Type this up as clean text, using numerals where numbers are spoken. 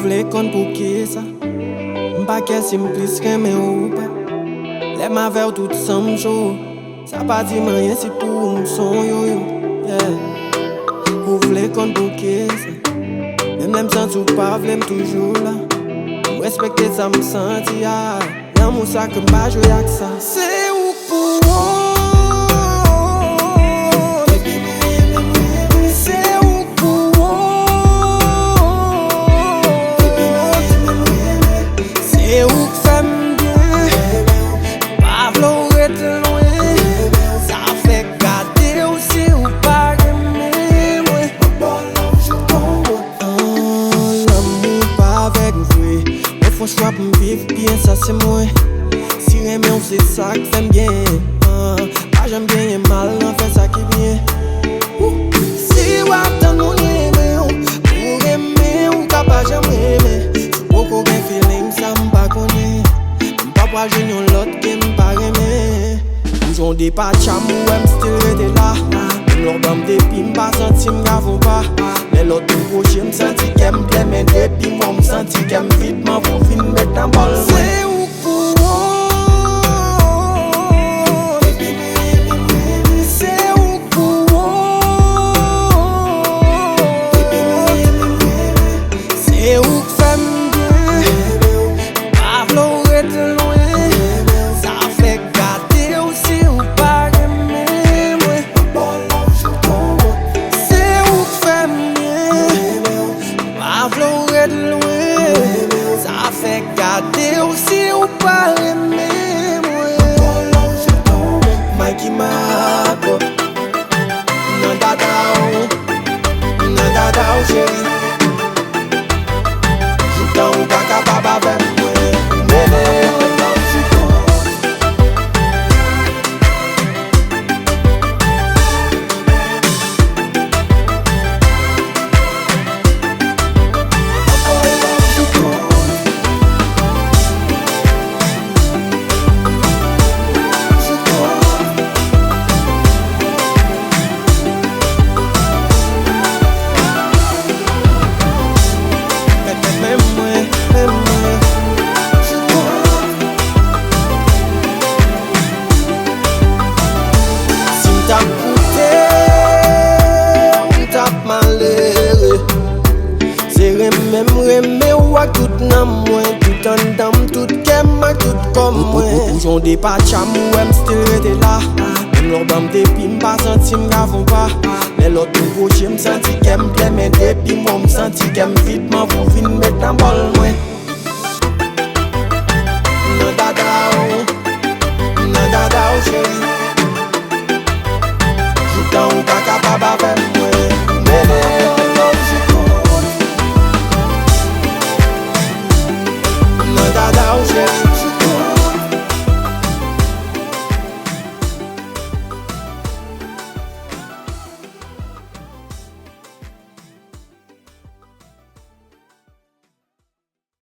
vle kon pou ki sa M'pa kel si m'plis reme ou pa Lè ma ver tout sam jou Sa pa di man rien si pou m'son yo yo yeah. Ou vle kon pou ki sa Même lè m'sent ou pa vle m'toujou la M'respekte sa m'senti ya Nan mou sa ke m'pa jwe ak sa Se Wouk Pou Wont Faut choix pour vivre bien, ça c'est moi. Si remè ou c'est ça que j'aime bien. Pas j'aime bien et mal, on fait ça qui bien. Si ou attend nous aimer, pour aimer ou capable j'aime aimer. Si beaucoup de feeling, ça m'pas connaît. M'pas pas jouer l'autre qui m'pas aimer. Nous des pas de cham ou m'm still rete là. M'lor bam depi m'pas senti m'gavon pas. Mais l'autre proche m'senti qu'elle m'plaît mais depuis moi m'senti qu'elle m'vite m'en pour fin mettre en bol. C'est Wouk Pou Wont. C'est Wouk Pou Wont. C'est Wouk fait m'bien. Pas v'lou rete loin. Ça fait gâter aussi ou pas aimer moi. C'est Wouk fait m'bien. Pas v'lou rete loin. Ça fait gâter aussi ou pas aimer moi. MAYKIMAC nan dada ou chéri Joutan ou pas capable avec moi Remè ou ak tout nan mwen Tout an dam, tout kem ak tout kom mwen Poujon de pa cham ou m'm still rete la M'lor bam depi m'pa senti m'gavon pa Mais l'autre proche m'senti qu'elle m'plaît mais depuis moi m'senti qu'elle m'vite m'en pour fin mettre en bol mwen